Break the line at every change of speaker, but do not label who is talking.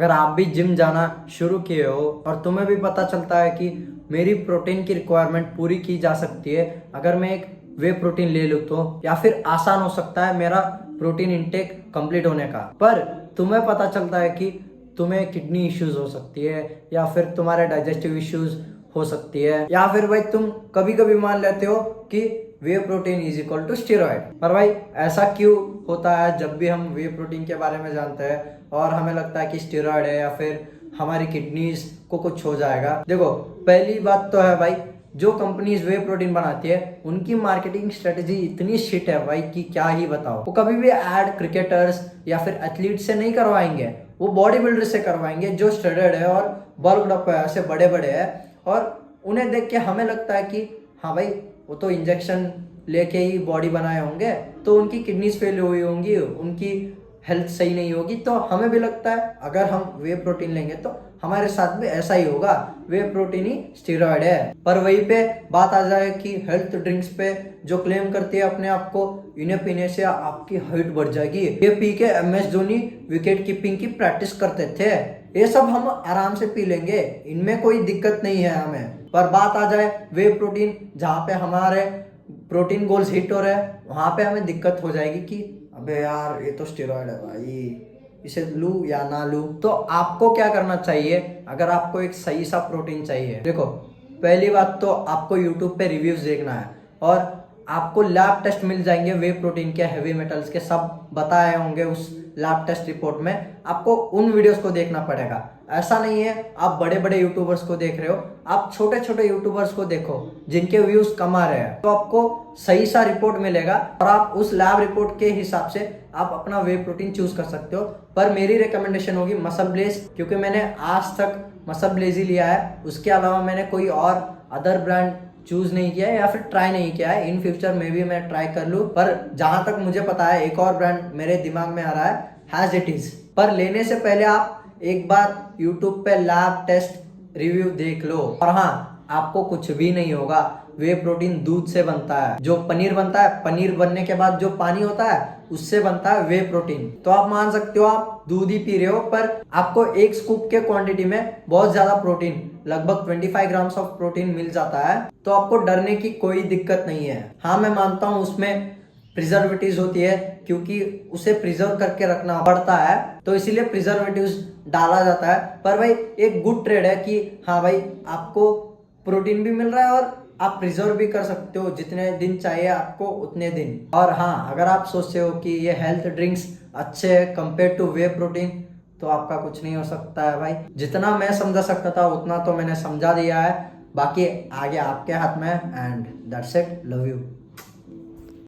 अगर आप भी जिम जाना शुरू किए हो और तुम्हें भी पता चलता है कि मेरी प्रोटीन की रिक्वायरमेंट पूरी की जा सकती है अगर मैं एक वे प्रोटीन ले लूँ तो, या फिर आसान हो सकता है मेरा प्रोटीन इंटेक कंप्लीट होने का, पर तुम्हें पता चलता है कि तुम्हें किडनी इश्यूज हो सकती है या फिर तुम्हारे डाइजेस्टिव इश्यूज हो सकती है, या फिर भाई तुम कभी कभी मान लेते हो कि वे protein is equal to steroid. पर भाई ऐसा क्यों होता है? जब भी हम वे प्रोटीन के बारे में जानते हैं और हमें लगता है कि स्टेरॉइड है या फिर हमारी किडनीज को कुछ हो जाएगा। देखो, पहली बात तो है भाई, जो कंपनीज वे प्रोटीन बनाती है उनकी मार्केटिंग स्ट्रेटेजी इतनी शिट है भाई कि क्या ही बताओ। वो कभी भी ऐड क्रिकेटर्स या फिर एथलीट से नहीं करवाएंगे, वो बॉडी बिल्डर से करवाएंगे जो स्टडेड है और बल्कड अप है, ऐसे बड़े बड़े है, और उन्हें देख के हमें लगता है कि हाँ भाई वो तो इंजेक्शन लेके ही बॉडी बनाए होंगे, तो उनकी किडनीज फेल हुई होंगी, उनकी हेल्थ सही नहीं होगी, तो हमें भी लगता है अगर हम वे प्रोटीन लेंगे तो हमारे साथ भी ऐसा ही होगा, वे प्रोटीन ही स्टेरॉइड है। पर वहीं पे बात आ जाए कि हेल्थ ड्रिंक्स पे जो क्लेम करती है अपने आप को, इन्हें पीने से आपकी हाइट बढ़ जाएगी, ये पी के MS धोनी विकेट कीपिंग की प्रैक्टिस करते थे, ये सब हम आराम से पी लेंगे, इनमें कोई दिक्कत नहीं है हमें। पर बात आ जाए वे प्रोटीन, जहाँ पे हमारे प्रोटीन गोल्स हिट हो रहे हैं, वहां पे हमें दिक्कत हो जाएगी कि अबे यार ये तो स्टेरॉइड है भाई, इसे लूं या ना लूं। तो आपको क्या करना चाहिए अगर आपको एक सही सा प्रोटीन चाहिए? देखो, पहली बात तो आपको यूट्यूब पे रिव्यूज देखना है और आपको लैब टेस्ट मिल जाएंगे वे प्रोटीन के, हैवी मेटल्स के, सब बताए होंगे उस लैब टेस्ट रिपोर्ट में। आपको उन वीडियोस को देखना पड़ेगा। ऐसा नहीं है आप बड़े बड़े यूट्यूबर्स को देख रहे हो, आप छोटे छोटे यूट्यूबर्स को देखो जिनके व्यूज कम आ रहे हैं, तो आपको सही सा रिपोर्ट मिलेगा और आप उस लैब रिपोर्ट के हिसाब से आप अपना वे प्रोटीन चूज कर सकते हो। पर मेरी रिकमेंडेशन होगी मसल ब्लेज, क्योंकि मैंने आज तक मसल ब्लेज ही लिया है, उसके अलावा मैंने कोई और अदर ब्रांड चूज नहीं किया है या फिर ट्राई नहीं किया है। इन फ्यूचर में भी मैं ट्राई कर लूँ, पर जहां तक मुझे पता है एक और ब्रांड मेरे दिमाग में आ रहा है, हैज इट इज। पर लेने से पहले आप एक बार यूट्यूब पे लैब टेस्ट रिव्यू देख लो। और हाँ, आपको कुछ भी नहीं होगा, वे प्रोटीन दूध से बनता है, जो पनीर बनता है, पनीर बनने के बाद जो पानी होता है उससे बनता है वे प्रोटीन। तो आप मान सकते हो आप दूध ही पी रहे हो, पर आपको एक स्कूप के क्वांटिटी में बहुत ज्यादा प्रोटीन, लगभग 25 ग्राम्स ऑफ प्रोटीन मिल जाता है, तो आपको डरने की कोई दिक्कत नहीं है। हाँ, मैं मानता हूँ उसमें प्रिजर्वेटिव्स होती है, क्योंकि उसे प्रिजर्व करके रखना पड़ता है, तो इसीलिए प्रिजर्वेटिव्स डाला जाता है। पर भाई एक गुड ट्रेड है कि हाँ भाई आपको प्रोटीन भी मिल रहा है और आप प्रिजर्व भी कर सकते हो, जितने दिन चाहिए आपको उतने दिन। और हाँ, अगर आप सोचते हो कि ये हेल्थ ड्रिंक्स अच्छे हैं कंपेयर टू वे प्रोटीन, तो आपका कुछ नहीं हो सकता है भाई। जितना मैं समझा सकता था उतना तो मैंने समझा दिया है, बाकी आगे आपके हाथ में है। And that's it, love you.